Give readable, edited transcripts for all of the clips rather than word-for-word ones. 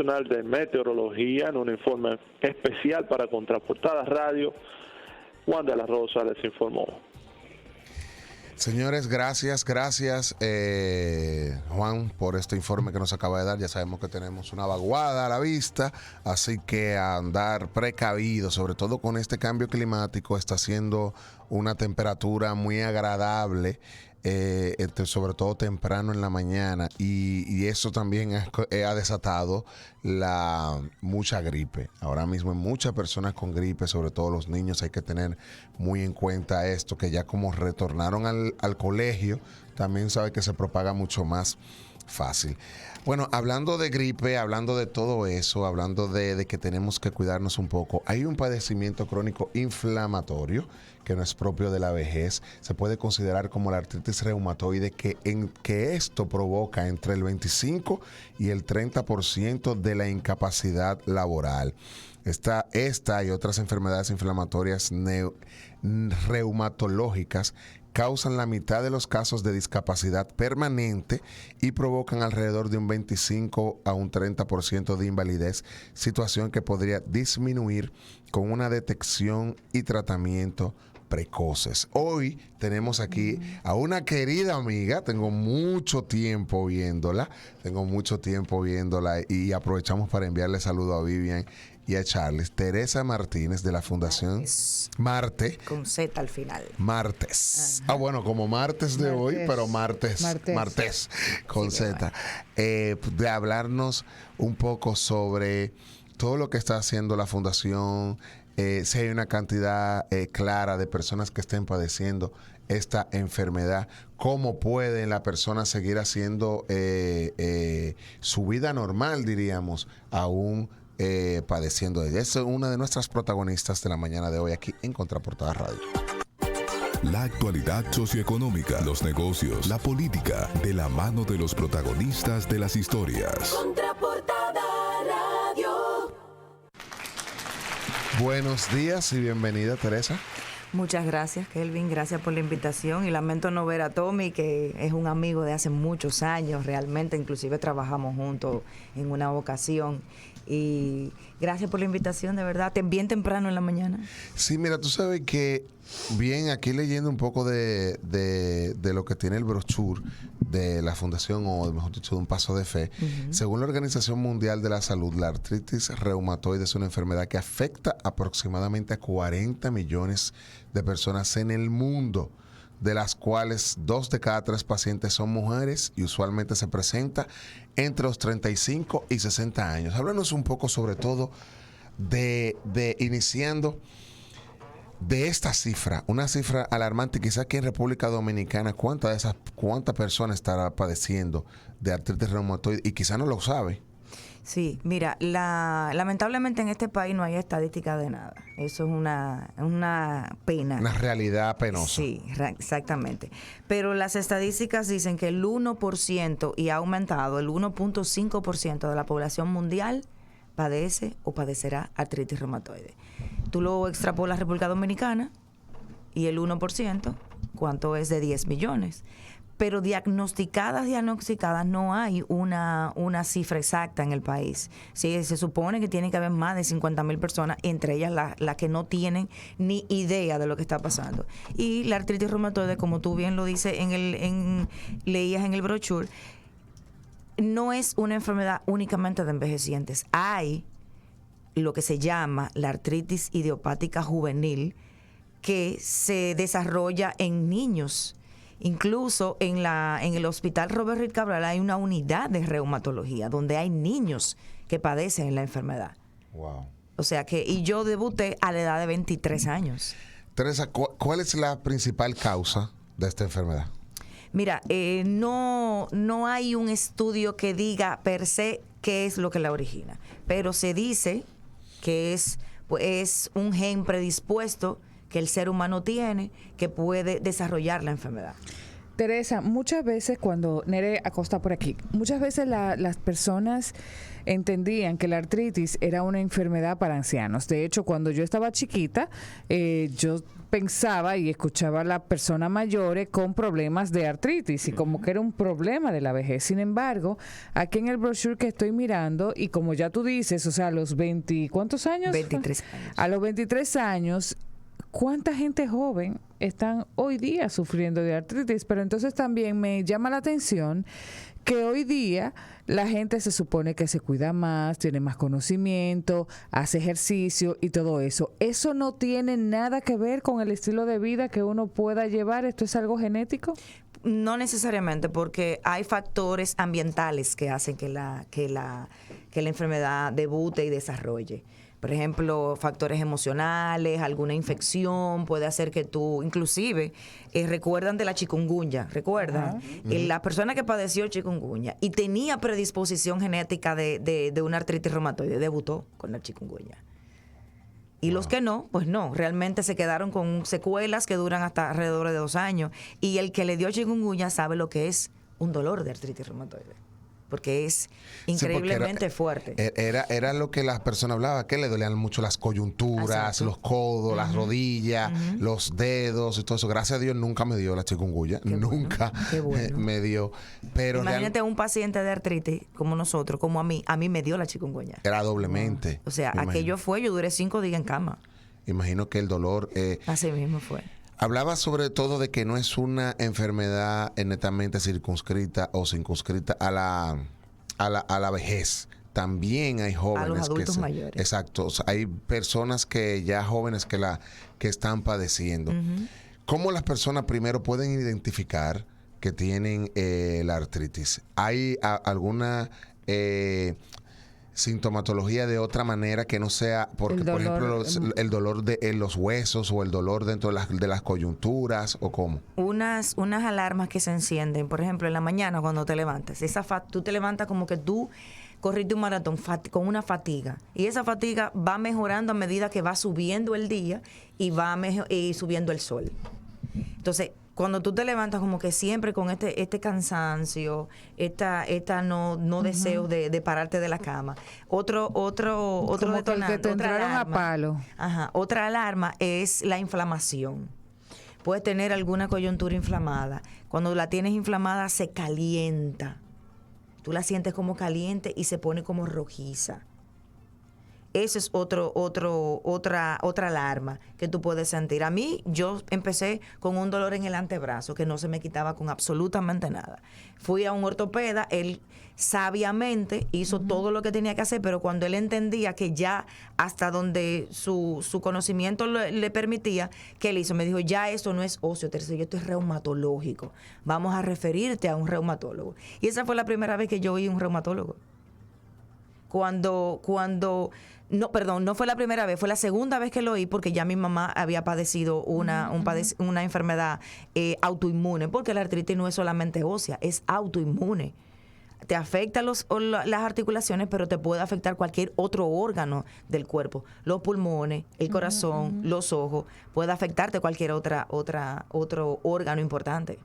Nacional de Meteorología, en un informe especial para Contraportada Radio. Juan de la Rosa les informó. Señores, gracias, Juan, por este informe que nos acaba de dar. Ya sabemos que tenemos una vaguada a la vista, así que a andar precavido, sobre todo con este cambio climático. Está haciendo una temperatura muy agradable, sobre todo temprano en la mañana, y eso también ha desatado mucha gripe. Ahora mismo hay muchas personas con gripe, sobre todo los niños. Hay que tener muy en cuenta esto, que ya como retornaron al colegio, también sabe que se propaga mucho más fácil. Bueno, hablando de gripe, hablando de todo eso, hablando de que tenemos que cuidarnos un poco, hay un padecimiento crónico inflamatorio que no es propio de la vejez. Se puede considerar como la artritis reumatoide, que esto provoca entre el 25 y el 30% de la incapacidad laboral. Esta y otras enfermedades inflamatorias reumatológicas causan la mitad de los casos de discapacidad permanente y provocan alrededor de un 25 a un 30% de invalidez, situación que podría disminuir con una detección y tratamiento precoces. Hoy tenemos aquí a una querida amiga, tengo mucho tiempo viéndola y aprovechamos para enviarle saludo a Vivian y a Charles. Teresa Martínez, de la Fundación Marte. Con Z al final. Martes. Ajá. Bueno, como martes de hoy, pero martes con sí, Z. De hablarnos un poco sobre todo lo que está haciendo la Fundación, si hay una cantidad clara de personas que estén padeciendo esta enfermedad, cómo pueden las personas seguir haciendo su vida normal, diríamos, aún padeciendo de ella. Es una de nuestras protagonistas de la mañana de hoy aquí en Contraportada Radio. La actualidad socioeconómica, los negocios, la política, de la mano de los protagonistas de las historias. Contraportada Radio. Buenos días y bienvenida, Teresa. Muchas gracias, Kelvin. Gracias por la invitación. Y lamento no ver a Tommy, que es un amigo de hace muchos años, realmente. Inclusive trabajamos juntos en una ocasión. Y gracias por la invitación, de verdad. Bien temprano en la mañana. Sí, mira, tú sabes que, bien, aquí leyendo un poco de lo que tiene el brochure de la Fundación, o mejor dicho, de Un Paso de Fe, según la Organización Mundial de la Salud, la artritis reumatoide es una enfermedad que afecta aproximadamente a 40 millones de personas en el mundo, de las cuales 2 de cada 3 pacientes son mujeres y usualmente se presenta entre los 35 y 60 años. Háblanos un poco sobre todo de iniciando de esta cifra, una cifra alarmante, quizás aquí en República Dominicana. ¿Cuántas personas estará padeciendo de artritis reumatoide? Y quizás no lo sabe. Sí, mira, lamentablemente en este país no hay estadística de nada. Eso es una pena. Una realidad penosa. Sí, exactamente. Pero las estadísticas dicen que el 1% y ha aumentado, el 1.5% de la población mundial padece o padecerá artritis reumatoide. Tú lo extrapolas a República Dominicana y el 1%, ¿cuánto es? De 10 millones. Pero diagnosticadas no hay una cifra exacta en el país. Sí, se supone que tiene que haber más de 50,000 personas, entre ellas las que no tienen ni idea de lo que está pasando. Y la artritis reumatoide, como tú bien lo dices leías en el brochure, no es una enfermedad únicamente de envejecientes. Hay lo que se llama la artritis idiopática juvenil, que se desarrolla en niños. Incluso en el Hospital Robert Reed Cabral hay una unidad de reumatología donde hay niños que padecen la enfermedad. Wow. O sea que, y yo debuté a la edad de 23 años. Teresa, ¿cuál es la principal causa de esta enfermedad? Mira, no hay un estudio que diga per se qué es lo que la origina, pero se dice que es un gen predispuesto que el ser humano tiene, que puede desarrollar la enfermedad. Teresa, muchas veces cuando Nere Acosta por aquí, muchas veces las personas entendían que la artritis era una enfermedad para ancianos. De hecho, cuando yo estaba chiquita, yo pensaba y escuchaba a las personas mayores con problemas de artritis y como que era un problema de la vejez. Sin embargo, aquí en el brochure que estoy mirando, y como ya tú dices, o sea, a los 20, ¿cuántos años? 23 años. A los 23 años, ¿cuánta gente joven están hoy día sufriendo de artritis? Pero entonces también me llama la atención que hoy día la gente se supone que se cuida más, tiene más conocimiento, hace ejercicio y todo eso. ¿Eso no tiene nada que ver con el estilo de vida que uno pueda llevar? ¿Esto es algo genético? No necesariamente, porque hay factores ambientales que hacen que la enfermedad debute y desarrolle. Por ejemplo, factores emocionales, alguna infección puede hacer que tú, inclusive, recuerdan de la chikungunya, ¿recuerdan? La persona que padeció chikungunya y tenía predisposición genética de una artritis reumatoide, debutó con la chikungunya. Y los que no, pues no, realmente se quedaron con secuelas que duran hasta alrededor de 2 años. Y el que le dio chikungunya sabe lo que es un dolor de artritis reumatoide, porque es increíblemente fuerte. Era lo que las personas hablaban, que le dolían mucho las coyunturas, exacto, los codos, las rodillas, los dedos y todo eso. Gracias a Dios nunca me dio la chikungunya, nunca bueno. me dio. Pero imagínate un paciente de artritis como nosotros, como a mí me dio la chikungunya. Era doblemente. O sea, aquello fue, yo duré 5 días en cama. Imagino que el dolor... Así mismo fue. Hablaba sobre todo de que no es una enfermedad netamente circunscrita o circunscrita a la vejez. También hay jóvenes a los adultos que mayores. Exacto. O sea, hay personas que ya jóvenes que están padeciendo. ¿Cómo las personas primero pueden identificar que tienen la artritis? ¿Hay alguna sintomatología de otra manera que no sea, porque por ejemplo el dolor en los huesos o el dolor dentro de las coyunturas, o cómo? Unas alarmas que se encienden, por ejemplo, en la mañana cuando te levantas. Tú te levantas como que tú corriste un maratón con una fatiga, y esa fatiga va mejorando a medida que va subiendo el día y va subiendo el sol. Entonces, cuando tú te levantas como que siempre con este cansancio, esta no deseo de pararte de la cama. Otro como detonante, que te entraron a palo. Ajá, otra alarma es la inflamación. Puedes tener alguna coyuntura inflamada. Cuando la tienes inflamada se calienta. Tú la sientes como caliente y se pone como rojiza. Esa es otra alarma que tú puedes sentir. A mí, yo empecé con un dolor en el antebrazo que no se me quitaba con absolutamente nada. Fui a un ortopeda, él sabiamente hizo todo lo que tenía que hacer, pero cuando él entendía que ya hasta donde su conocimiento le permitía, ¿qué él hizo? Me dijo, ya esto no es osteoartritis, esto es reumatológico. Vamos a referirte a un reumatólogo. Y esa fue la primera vez que yo oí un reumatólogo. No fue la primera vez, fue la segunda vez que lo oí, porque ya mi mamá había padecido una enfermedad autoinmune, porque la artritis no es solamente ósea, es autoinmune. Te afecta las articulaciones, pero te puede afectar cualquier otro órgano del cuerpo. Los pulmones, el corazón, los ojos, puede afectarte cualquier otro órgano importante.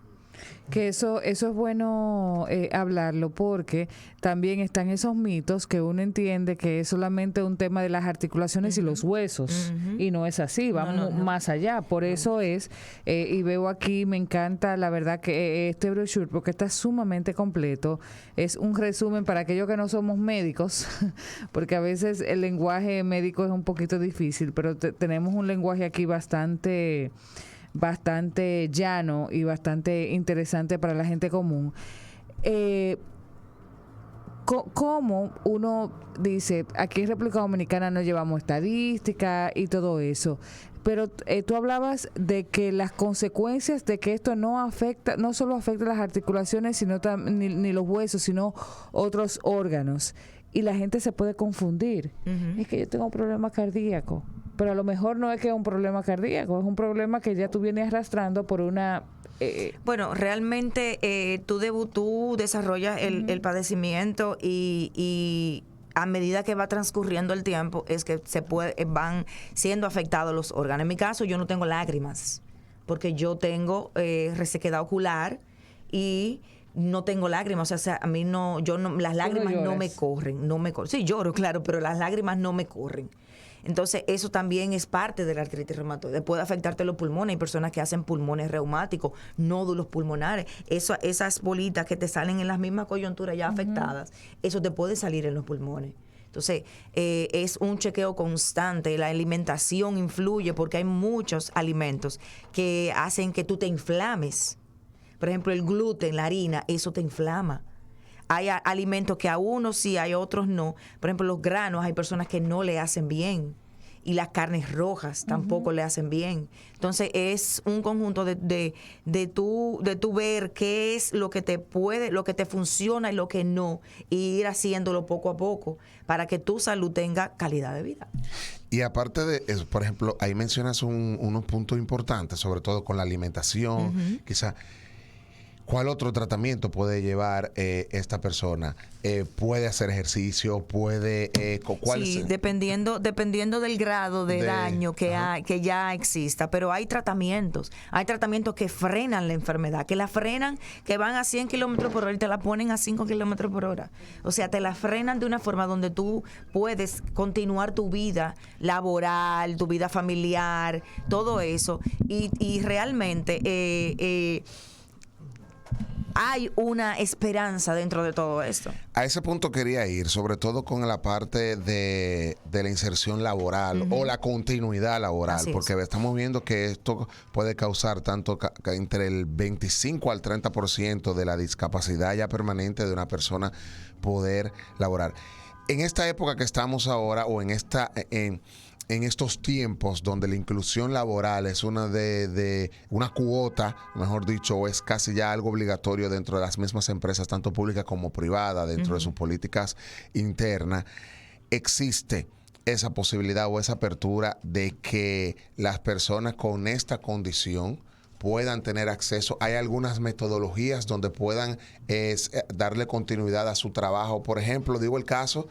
Que eso es bueno hablarlo, porque también están esos mitos que uno entiende que es solamente un tema de las articulaciones y los huesos, y no es así, vamos más allá. Por eso es, y veo aquí, me encanta la verdad que este brochure, porque está sumamente completo, es un resumen para aquellos que no somos médicos, porque a veces el lenguaje médico es un poquito difícil, pero tenemos un lenguaje aquí bastante llano y bastante interesante para la gente común. ¿Cómo uno dice, aquí en República Dominicana no llevamos estadística y todo eso, pero tú hablabas de que las consecuencias de que esto no solo afecta las articulaciones, sino ni los huesos, sino otros órganos, y la gente se puede confundir. Es que yo tengo un problema cardíaco, pero a lo mejor no es que es un problema cardíaco, es un problema que ya tú vienes arrastrando por una... Bueno, realmente tú desarrollas el padecimiento y a medida que va transcurriendo el tiempo es que van siendo afectados los órganos. En mi caso, yo no tengo lágrimas, porque yo tengo resequedad ocular, y no tengo lágrimas, o sea, a mí no, las lágrimas no me corren, Sí, lloro, claro, pero las lágrimas no me corren. Entonces, eso también es parte de la artritis reumatoide. Puede afectarte los pulmones. Hay personas que hacen pulmones reumáticos, nódulos pulmonares. Esas bolitas que te salen en las mismas coyunturas ya afectadas, eso te puede salir en los pulmones. Entonces, es un chequeo constante. La alimentación influye porque hay muchos alimentos que hacen que tú te inflames. Por ejemplo, el gluten, la harina, eso te inflama. Hay alimentos que a unos sí, a otros no. Por ejemplo, los granos, hay personas que no le hacen bien. Y las carnes rojas tampoco le hacen bien. Entonces, es un conjunto de tú ver qué es lo que te funciona y lo que no, y ir haciéndolo poco a poco para que tu salud tenga calidad de vida. Y aparte de eso, por ejemplo, ahí mencionas unos puntos importantes, sobre todo con la alimentación, quizá. ¿Cuál otro tratamiento puede llevar esta persona? ¿Puede hacer ejercicio? ¿Puede...? Sí, dependiendo del grado de daño que ya exista. Pero hay tratamientos. Hay tratamientos que frenan la enfermedad, que la frenan, que van a 100 kilómetros por hora y te la ponen a 5 kilómetros por hora. O sea, te la frenan de una forma donde tú puedes continuar tu vida laboral, tu vida familiar, todo eso. Y realmente... hay una esperanza dentro de todo esto. A ese punto quería ir, sobre todo con la parte de la inserción laboral o la continuidad laboral, porque estamos viendo que esto puede causar tanto entre el 25 al 30% de la discapacidad ya permanente de una persona poder laborar. En esta época que estamos ahora, o en estos tiempos donde la inclusión laboral es una una cuota, mejor dicho, o es casi ya algo obligatorio dentro de las mismas empresas, tanto públicas como privadas, dentro de sus políticas internas, existe esa posibilidad o esa apertura de que las personas con esta condición puedan tener acceso. Hay algunas metodologías donde puedan darle continuidad a su trabajo. Por ejemplo, digo el caso...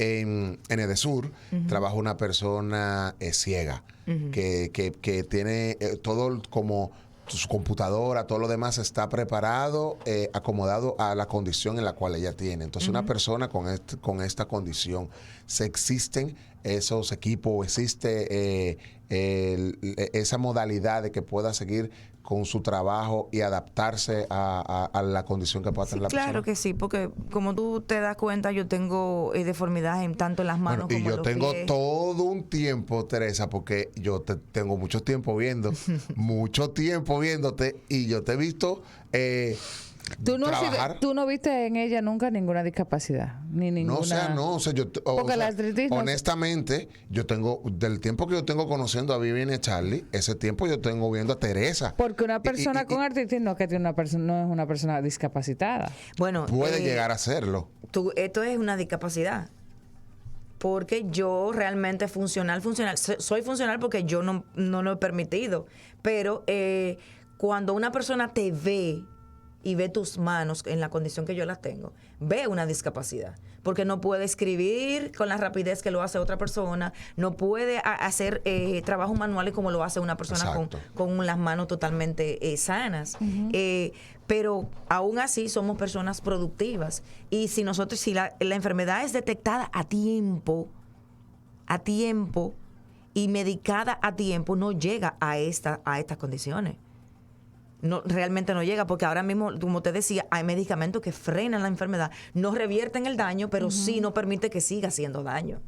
En Edesur trabaja una persona ciega que tiene todo como su computadora, todo lo demás está preparado, acomodado a la condición en la cual ella tiene. Entonces, una persona con esta condición, ¿se existen esos equipos, existe esa modalidad de que pueda seguir con su trabajo y adaptarse a la condición que pueda tener la persona? Claro que sí, porque como tú te das cuenta, yo tengo deformidad tanto en las manos como en los pies. Y yo tengo todo un tiempo, Teresa, porque yo tengo mucho tiempo mucho tiempo viéndote, y yo te he visto trabajar. Tú no viste en ella nunca ninguna discapacidad, ni ninguna... No, la artritis honestamente, yo tengo, del tiempo que yo tengo conociendo a Vivian y a Charlie, ese tiempo yo tengo viendo a Teresa. Porque una persona con artritis no es una persona discapacitada. Bueno, puede llegar a serlo. Esto es una discapacidad. Porque yo realmente funcional, soy funcional porque yo no lo he permitido. Pero cuando una persona te ve y ve tus manos en la condición que yo las tengo, ve una discapacidad, porque no puede escribir con la rapidez que lo hace otra persona, no puede hacer trabajos manuales como lo hace una persona con las manos totalmente sanas. Pero aún así somos personas productivas, y si la enfermedad es detectada a tiempo y medicada a tiempo, no llega a estas condiciones. No, realmente no llega, porque ahora mismo, como te decía, hay medicamentos que frenan la enfermedad, no revierten el daño, pero sí no permite que siga haciendo daño.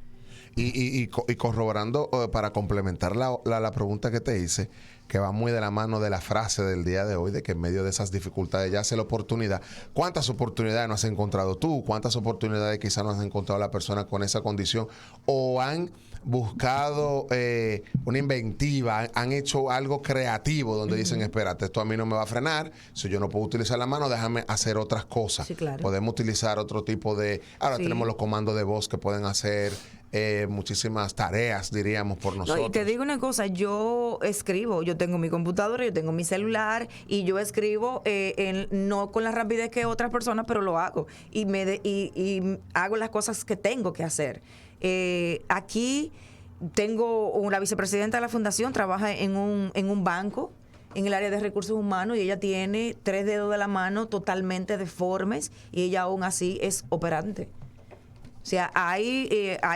Y corroborando, para complementar la pregunta que te hice, que va muy de la mano de la frase del día de hoy, de que en medio de esas dificultades ya hace la oportunidad. ¿Cuántas oportunidades no has encontrado tú? ¿Cuántas oportunidades quizás no has encontrado la persona con esa condición? ¿O han buscado una inventiva, han hecho algo creativo donde dicen, espérate, esto a mí no me va a frenar, si yo no puedo utilizar la mano, déjame hacer otras cosas? Sí, claro. Podemos utilizar otro tipo de... Ahora tenemos los comandos de voz que pueden hacer muchísimas tareas, diríamos, por nosotros. No, y te digo una cosa, yo escribo, yo tengo mi computadora, yo tengo mi celular, y yo escribo no con la rapidez que otras personas, pero lo hago, y hago las cosas que tengo que hacer. Aquí tengo la vicepresidenta de la fundación, trabaja en un banco, en el área de recursos humanos y ella tiene 3 dedos de la mano totalmente deformes y ella aún así es operante. O sea, hay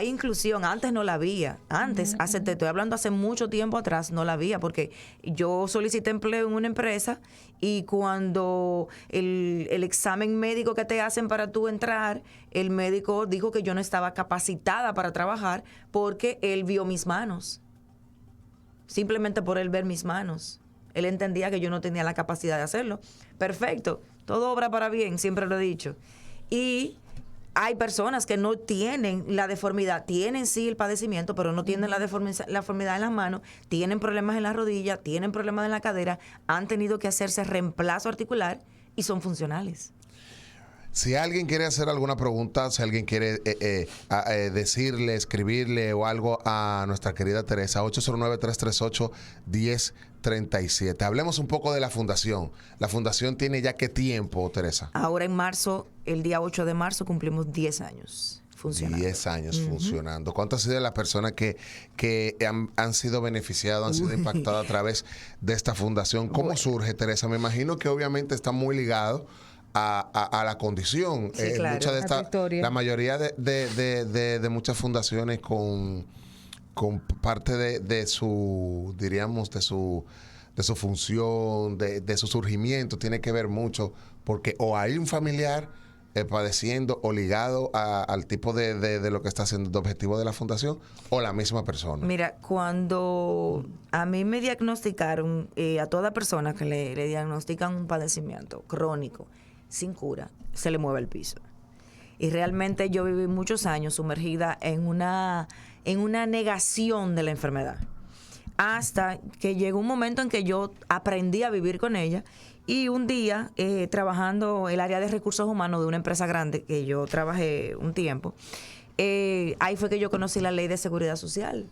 inclusión. Antes no la había. Antes, te estoy hablando hace mucho tiempo atrás, no la había, porque yo solicité empleo en una empresa y cuando el examen médico que te hacen para tú entrar, el médico dijo que yo no estaba capacitada para trabajar porque él vio mis manos. Simplemente por él ver mis manos. Él entendía que yo no tenía la capacidad de hacerlo. Perfecto. Todo obra para bien, siempre lo he dicho. Y hay personas que no tienen la deformidad, tienen sí el padecimiento, pero no tienen la deformidad en las manos, tienen problemas en la rodilla, tienen problemas en la cadera, han tenido que hacerse reemplazo articular y son funcionales. Si alguien quiere hacer alguna pregunta, si alguien quiere decirle, escribirle o algo a nuestra querida Teresa, 809-338-1037. Hablemos un poco de la fundación. La fundación tiene ya qué tiempo, Teresa. Ahora en marzo, el día 8 de marzo, cumplimos 10 años funcionando. 10 años funcionando. ¿Cuántas han sido las personas que han sido beneficiadas, han sido impactadas a través de esta fundación? ¿Cómo surge, Teresa? Me imagino que obviamente está muy ligado a la condición. Sí, claro. Mucha de la mayoría de muchas fundaciones con parte de su, diríamos, de su función, de su surgimiento, tiene que ver mucho porque o hay un familiar padeciendo o ligado al tipo de lo que está haciendo el objetivo de la fundación o la misma persona. Mira, cuando a mí me diagnosticaron, a toda persona que le diagnostican un padecimiento crónico sin cura, se le mueve el piso. Y realmente yo viví muchos años sumergida en una negación de la enfermedad. Hasta que llegó un momento en que yo aprendí a vivir con ella. Y un día, trabajando el área de recursos humanos de una empresa grande, que yo trabajé un tiempo, ahí fue que yo conocí la ley de seguridad social.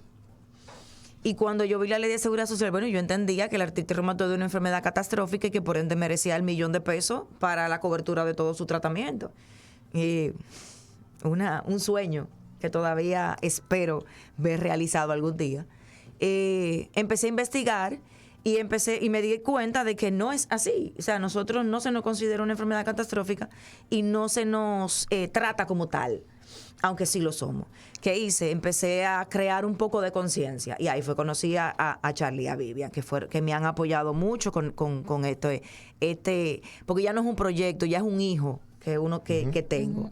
Y cuando yo vi la ley de seguridad social, bueno, yo entendía que la artritis reumatoide es una enfermedad catastrófica y que por ende merecía el $1.000.000 para la cobertura de todo su tratamiento. Un sueño que todavía espero ver realizado algún día. Empecé a investigar y me di cuenta de que no es así. O sea, nosotros no se nos considera una enfermedad catastrófica y no se nos trata como tal, aunque sí lo somos. ¿Qué hice? Empecé a crear un poco de conciencia y ahí fue conocí a Charlie y a Vivian, que me han apoyado mucho con esto, porque ya no es un proyecto, ya es un hijo que tengo.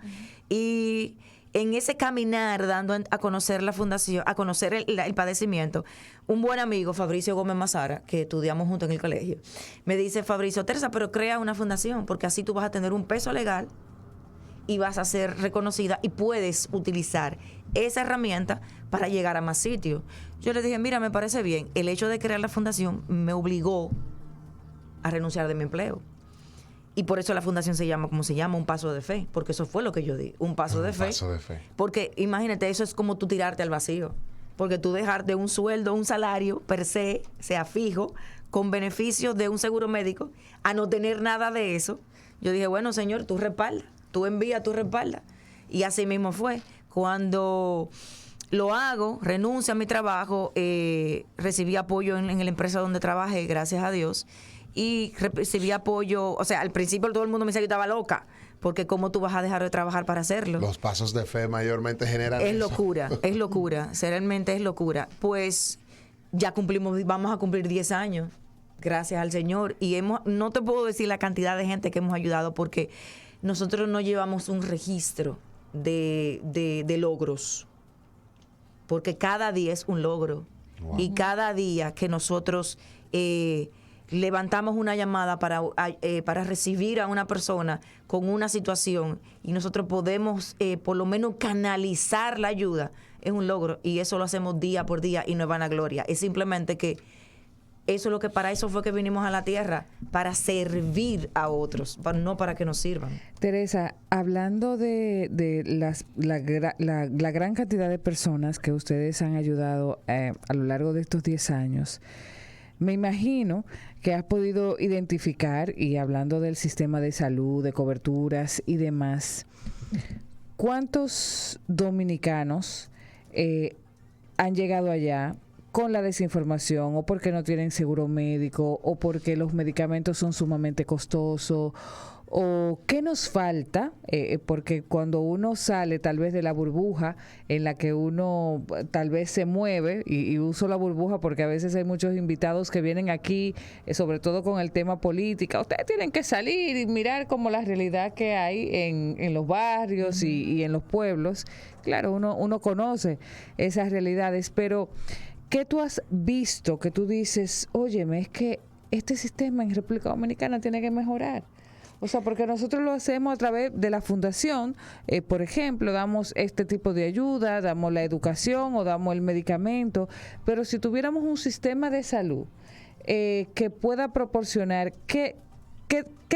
Y en ese caminar, dando a conocer la fundación, a conocer el padecimiento, un buen amigo, Fabricio Gómez Mazara, que estudiamos juntos en el colegio, me dice: Fabricio, Teresa, pero crea una fundación, porque así tú vas a tener un peso legal y vas a ser reconocida y puedes utilizar esa herramienta para llegar a más sitios. Yo le dije: mira, me parece bien. El hecho de crear la fundación me obligó a renunciar de mi empleo. Y por eso la fundación se llama como se llama, Un Paso de Fe, porque eso fue lo que yo di, un paso de fe. Porque imagínate, eso es como tú tirarte al vacío, porque tú dejarte un sueldo, un salario per se, sea fijo, con beneficios de un seguro médico, a no tener nada de eso. Yo dije: bueno, señor, tú respalda, tú envía, tú respalda. Y así mismo fue. Cuando lo hago, renuncio a mi trabajo, recibí apoyo en la empresa donde trabajé, gracias a Dios. Y recibí apoyo, o sea, al principio todo el mundo me decía que yo estaba loca, porque ¿cómo tú vas a dejar de trabajar para hacerlo? Los pasos de fe mayormente generan es locura, realmente es locura. Pues ya vamos a cumplir 10 años, gracias al Señor, y no te puedo decir la cantidad de gente que hemos ayudado, porque nosotros no llevamos un registro de logros, porque cada día es un logro. Wow. Y cada día que nosotros levantamos una llamada para recibir a una persona con una situación y nosotros podemos por lo menos canalizar la ayuda, es un logro, y eso lo hacemos día por día y no es vanagloria, es simplemente que eso es lo que para eso fue que vinimos a la tierra, para servir a otros, no para que nos sirvan. Teresa, hablando de la gran cantidad de personas que ustedes han ayudado a lo largo de estos 10 años, me imagino que has podido identificar, y hablando del sistema de salud, de coberturas y demás, ¿cuántos dominicanos han llegado allá con la desinformación, o porque no tienen seguro médico, o porque los medicamentos son sumamente costosos, o qué nos falta, porque cuando uno sale tal vez de la burbuja en la que uno tal vez se mueve, y uso la burbuja porque a veces hay muchos invitados que vienen aquí, sobre todo con el tema política, ustedes tienen que salir y mirar como la realidad que hay en los barrios y en los pueblos. Claro, uno conoce esas realidades, pero ¿qué tú has visto que tú dices, óyeme, es que este sistema en República Dominicana tiene que mejorar? O sea, porque nosotros lo hacemos a través de la fundación, por ejemplo, damos este tipo de ayuda, damos la educación o damos el medicamento, pero si tuviéramos un sistema de salud que pueda proporcionar, ¿qué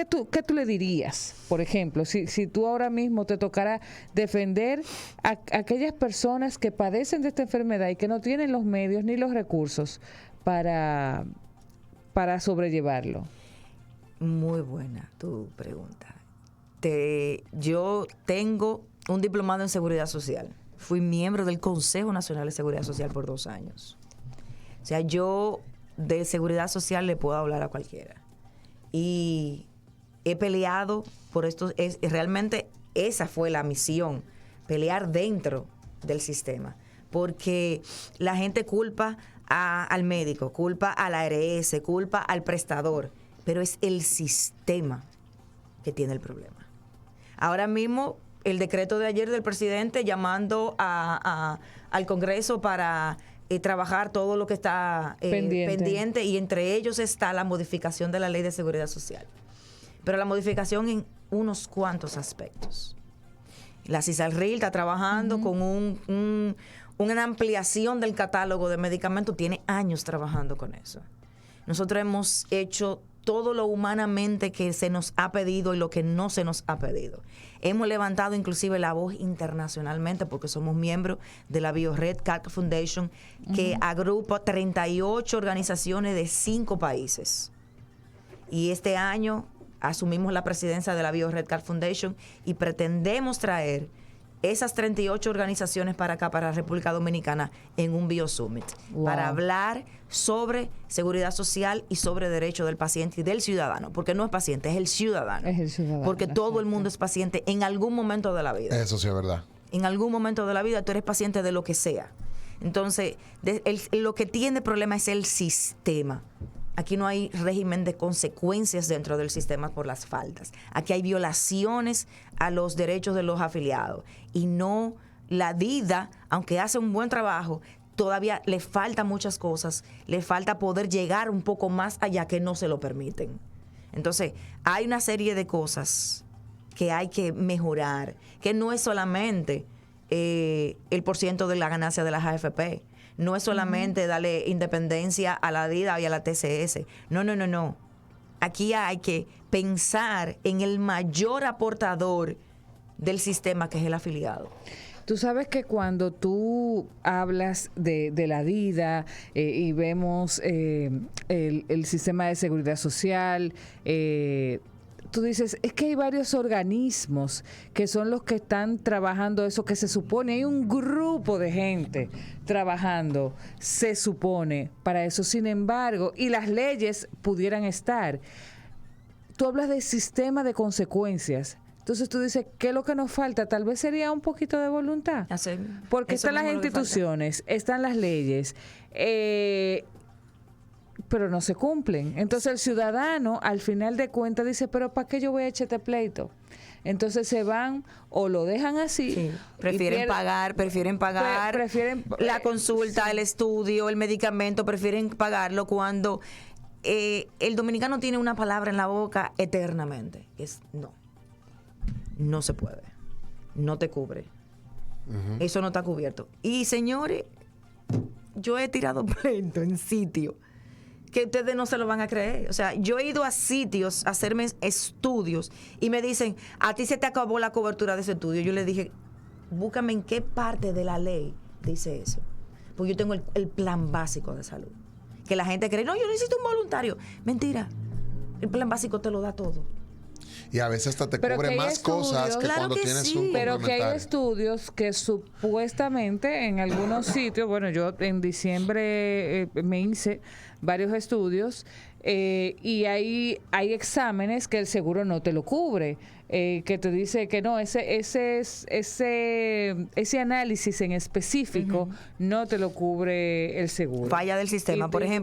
tú le dirías? Por ejemplo, si tú ahora mismo te tocara defender a aquellas personas que padecen de esta enfermedad y que no tienen los medios ni los recursos para sobrellevarlo. Muy buena tu pregunta. Yo tengo un diplomado en Seguridad Social. Fui miembro del Consejo Nacional de Seguridad Social por 2 años. O sea, yo de seguridad social le puedo hablar a cualquiera. Y he peleado por esto. Realmente esa fue la misión, pelear dentro del sistema. Porque la gente culpa al médico, culpa a la ARS, culpa al prestador. Pero es el sistema que tiene el problema. Ahora mismo, el decreto de ayer del presidente llamando al Congreso para trabajar todo lo que está pendiente, y entre ellos está la modificación de la Ley de Seguridad Social. Pero la modificación en unos cuantos aspectos. La CISALRIL está trabajando con una ampliación del catálogo de medicamentos, tiene años trabajando con eso. Nosotros hemos hecho todo lo humanamente que se nos ha pedido y lo que no se nos ha pedido. Hemos levantado inclusive la voz internacionalmente porque somos miembros de la BioRed CAC Foundation, que agrupa 38 organizaciones de 5 países. Y este año asumimos la presidencia de la BioRed CAC Foundation y pretendemos traer esas 38 organizaciones para acá, para la República Dominicana, en un BioSummit, para hablar sobre seguridad social y sobre derechos del paciente y del ciudadano, porque no es paciente, es el ciudadano. Es el ciudadano. Porque todo el mundo es paciente en algún momento de la vida. Eso sí es verdad. En algún momento de la vida tú eres paciente de lo que sea. Entonces, lo que tiene problema es el sistema. Aquí no hay régimen de consecuencias dentro del sistema por las faltas. Aquí hay violaciones a los derechos de los afiliados. Y no, la DIDA, aunque hace un buen trabajo, todavía le faltan muchas cosas. Le falta poder llegar un poco más allá que no se lo permiten. Entonces, hay una serie de cosas que hay que mejorar, que no es solamente el % de la ganancia de las AFP. No es solamente darle independencia a la DIDA y a la TCS. No. Aquí hay que pensar en el mayor aportador del sistema, que es el afiliado. Tú sabes que cuando tú hablas de la DIDA y vemos el sistema de seguridad social, tú dices, es que hay varios organismos que son los que están trabajando eso, que se supone, hay un grupo de gente trabajando, se supone, para eso. Sin embargo, y las leyes pudieran estar. Tú hablas de sistema de consecuencias. Entonces tú dices, ¿qué es lo que nos falta? Tal vez sería un poquito de voluntad. Porque están las instituciones, están las leyes, pero no se cumplen. Entonces el ciudadano al final de cuentas dice, pero ¿para qué yo voy a echar este pleito? Entonces se van o lo dejan así. Sí. Prefieren pagar la consulta, el estudio, el medicamento, prefieren pagarlo cuando el dominicano tiene una palabra en la boca eternamente. Es no se puede, no te cubre. Eso no está cubierto. Y señores, yo he tirado pleito en sitio que ustedes no se lo van a creer. O sea, yo he ido a sitios a hacerme estudios y me dicen, a ti se te acabó la cobertura de ese estudio. Yo le dije, búscame en qué parte de la ley dice eso. Porque yo tengo el plan básico de salud. Que la gente cree, no, yo necesito un voluntario. Mentira, el plan básico te lo da todo. Y a veces hasta te Pero cubre que hay más cosas estudios- que Claro cuando que tienes sí. un Pero que hay complementario. estudios que supuestamente en algunos sitios, bueno, yo en diciembre me hice varios estudios y hay exámenes que el seguro no te lo cubre, que te dice que no, ese análisis en específico no te lo cubre el seguro. Falla del sistema. Y Por tiene-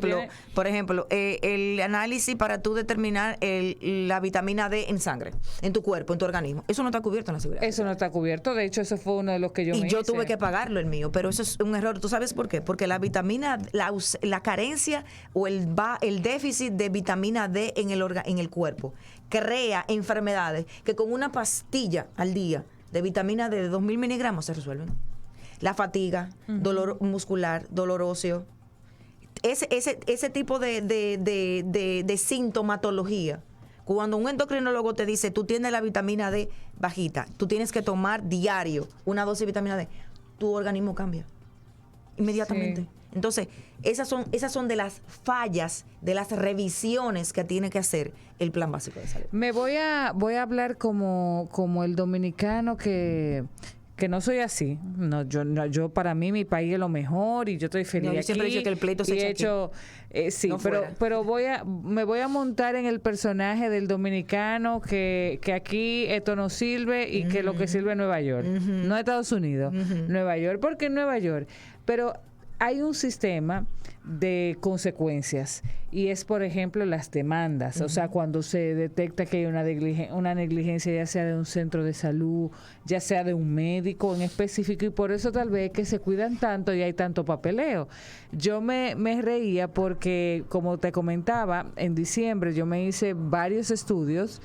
ejemplo, el análisis para tú determinar la vitamina D en sangre, en tu cuerpo, en tu organismo. Eso no está cubierto en la seguridad. Eso no está cubierto. De hecho, eso fue uno de los que yo me Y yo hice. tuve que pagarlo el mío, pero eso es un error. ¿Tú sabes por qué? Porque la vitamina, la carencia o el déficit de vitamina D en el cuerpo crea enfermedades que con una pastilla al día de vitamina D de 2000 miligramos se resuelven. La fatiga, dolor muscular, dolor óseo, ese tipo de sintomatología. Cuando un endocrinólogo te dice, tú tienes la vitamina D bajita, tú tienes que tomar diario una dosis de vitamina D, tu organismo cambia inmediatamente. Sí. Entonces, esas son de las fallas, de las revisiones que tiene que hacer el Plan Básico de Salud. Me voy a hablar como el dominicano que no soy así. Yo para mí mi país es lo mejor y yo estoy feliz No, yo aquí. siempre he dicho que el pleito se y echa he aquí. hecho, sí, No pero fuera. me voy a montar en el personaje del dominicano que aquí esto no sirve y que lo que sirve es Nueva York, no Estados Unidos, Nueva York, porque en Nueva York, pero hay un sistema de consecuencias y es, por ejemplo, las demandas. O sea, cuando se detecta que hay una negligencia, ya sea de un centro de salud, ya sea de un médico en específico, y por eso tal vez que se cuidan tanto y hay tanto papeleo. Yo me reía porque, como te comentaba, en diciembre yo me hice varios estudios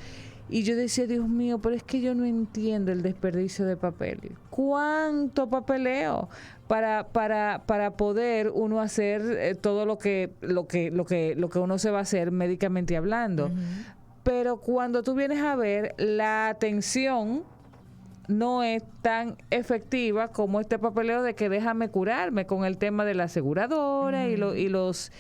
y yo decía, Dios mío, pero es que yo no entiendo el desperdicio de papel. ¿Cuánto papeleo para poder uno hacer todo lo que uno se va a hacer médicamente hablando? Pero cuando tú vienes a ver, la atención no es tan efectiva como este papeleo de que déjame curarme con el tema de la aseguradora y los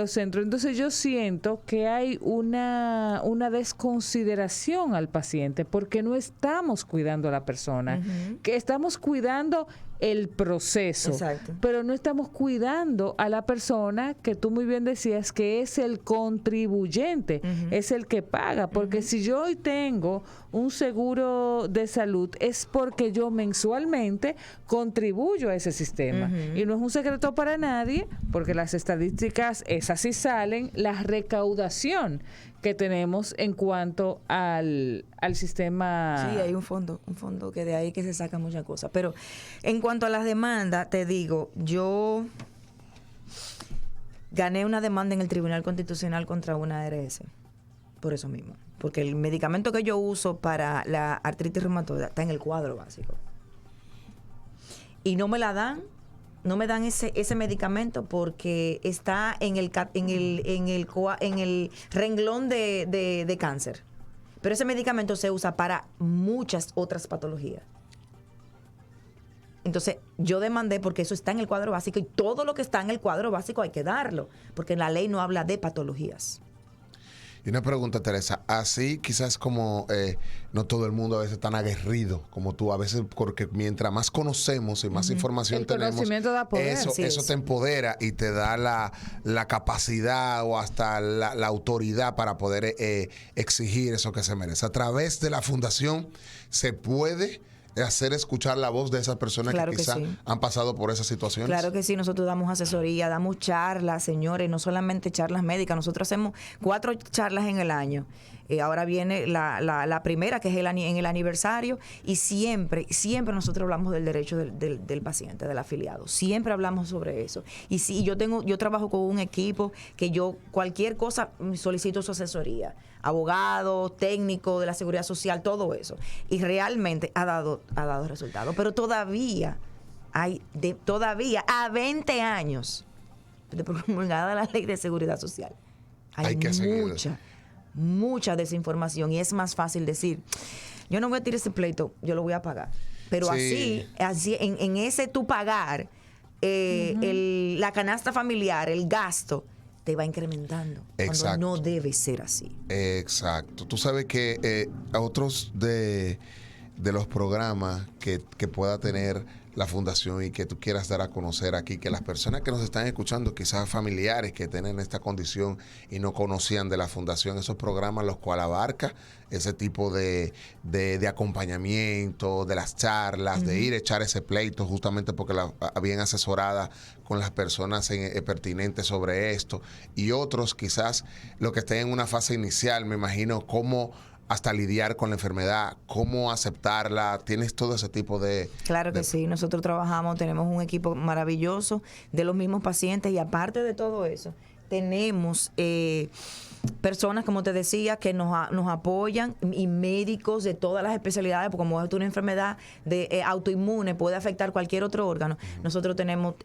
centros. Entonces yo siento que hay una desconsideración al paciente porque no estamos cuidando a la persona, que estamos cuidando el proceso, Exacto. pero no estamos cuidando a la persona que tú muy bien decías que es el contribuyente, es el que paga, porque si yo hoy tengo un seguro de salud es porque yo mensualmente contribuyo a ese sistema y no es un secreto para nadie, porque las estadísticas esas sí salen, la recaudación que tenemos en cuanto al sistema. Sí, hay un fondo que de ahí que se saca muchas cosas. Pero en cuanto a las demandas, te digo, yo gané una demanda en el Tribunal Constitucional contra una ARS, por eso mismo. Porque el medicamento que yo uso para la artritis reumatoide está en el cuadro básico. Y no me la dan. No me dan ese medicamento porque está en el renglón de cáncer. Pero ese medicamento se usa para muchas otras patologías. Entonces, yo demandé porque eso está en el cuadro básico y todo lo que está en el cuadro básico hay que darlo, porque la ley no habla de patologías. Y una pregunta, Teresa, así quizás como no todo el mundo a veces tan aguerrido como tú, a veces porque mientras más conocemos y más información El tenemos, conocimiento da poder. eso Sí, eso es. te empodera y te da la capacidad o hasta la autoridad para poder exigir eso que se merece. A través de la fundación se puede hacer escuchar la voz de esas personas Claro que que quizás sí. han pasado por esas situaciones. Claro que sí, nosotros damos asesoría, damos charlas, señores, no solamente charlas médicas, nosotros hacemos 4 charlas en el año. Ahora viene la primera, que es en el aniversario, y siempre nosotros hablamos del derecho del paciente, del afiliado. Siempre hablamos sobre eso. Y sí, yo trabajo con un equipo que yo cualquier cosa solicito su asesoría. Abogado, técnico de la seguridad social, todo eso. Y realmente ha dado resultados. Pero todavía a 20 años de promulgada la ley de seguridad social, Hay que seguir. mucha desinformación y es más fácil decir, yo no voy a tirar ese pleito, yo lo voy a pagar. Pero Sí. así en ese tú pagar la canasta familiar, el gasto, te va incrementando. Exacto. Cuando no debe ser así. Exacto. Tú sabes que otros de los programas que pueda tener la fundación y que tú quieras dar a conocer aquí, que las personas que nos están escuchando, quizás familiares que tienen esta condición y no conocían de la fundación, esos programas los cuales abarca ese tipo de acompañamiento, de las charlas, de ir a echar ese pleito justamente porque la habían asesorada con las personas pertinentes sobre esto, y otros quizás lo que estén en una fase inicial, me imagino cómo hasta lidiar con la enfermedad, cómo aceptarla, tienes todo ese tipo de... Claro que sí, nosotros trabajamos, tenemos un equipo maravilloso de los mismos pacientes, y aparte de todo eso, tenemos personas, como te decía, que nos apoyan, y médicos de todas las especialidades, porque como es una enfermedad de autoinmune, puede afectar cualquier otro órgano. Nosotros tenemos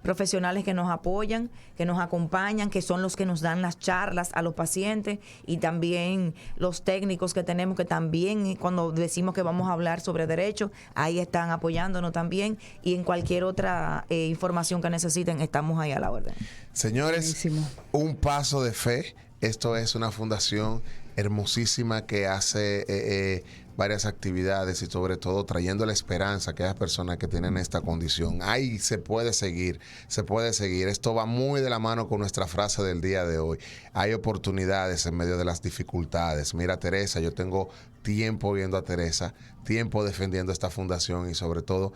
profesionales que nos apoyan, que nos acompañan, que son los que nos dan las charlas a los pacientes, y también los técnicos que tenemos, que también cuando decimos que vamos a hablar sobre derechos, ahí están apoyándonos también, y en cualquier otra información que necesiten, estamos ahí a la orden. Señores, Buenísimo. Un Paso de Fe. Esto es una fundación hermosísima que hace varias actividades y sobre todo trayendo la esperanza a aquellas personas que tienen esta condición. Ahí se puede seguir, se puede seguir. Esto va muy de la mano con nuestra frase del día de hoy. Hay oportunidades en medio de las dificultades. Mira, Teresa, yo tengo tiempo viendo a Teresa, tiempo defendiendo esta fundación y sobre todo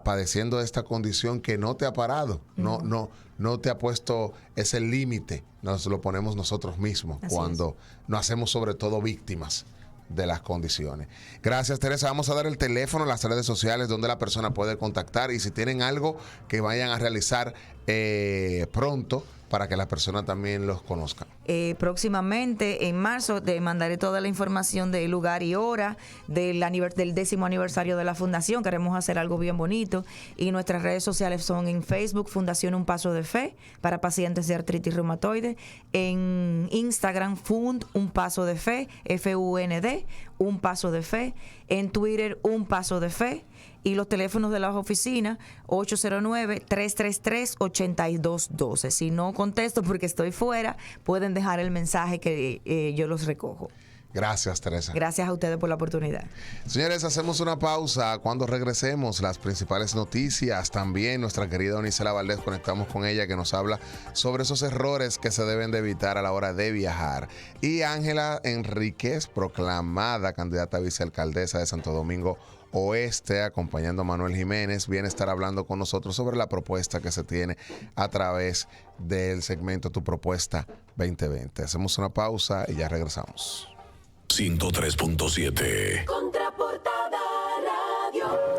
padeciendo esta condición que no te ha parado, no te ha puesto ese límite, nos lo ponemos nosotros mismos cuando nos hacemos sobre todo víctimas de las condiciones. Gracias, Teresa. Vamos a dar el teléfono, las redes sociales donde la persona puede contactar, y si tienen algo que vayan a realizar pronto para que la persona también los conozca. Próximamente, en marzo, te mandaré toda la información del lugar y hora del 10º aniversario de la fundación. Queremos hacer algo bien bonito, y nuestras redes sociales son en Facebook, Fundación Un Paso de Fe, para pacientes de artritis reumatoide, en Instagram, Fund Un Paso de Fe, FUND, Un Paso de Fe, en Twitter, Un Paso de Fe, y los teléfonos de las oficinas, 809-333-8212. Si no contesto porque estoy fuera, pueden dejar el mensaje que yo los recojo. Gracias, Teresa. Gracias a ustedes por la oportunidad. Señores, hacemos una pausa. Cuando regresemos, las principales noticias. También nuestra querida Onisela Valdés, conectamos con ella, que nos habla sobre esos errores que se deben de evitar a la hora de viajar. Y Ángela Enríquez, proclamada candidata a vicealcaldesa de Santo Domingo Oeste, acompañando a Manuel Jiménez, viene a estar hablando con nosotros sobre la propuesta que se tiene a través del segmento Tu Propuesta 2020. Hacemos una pausa y ya regresamos. 103.7. Contraportada Radio.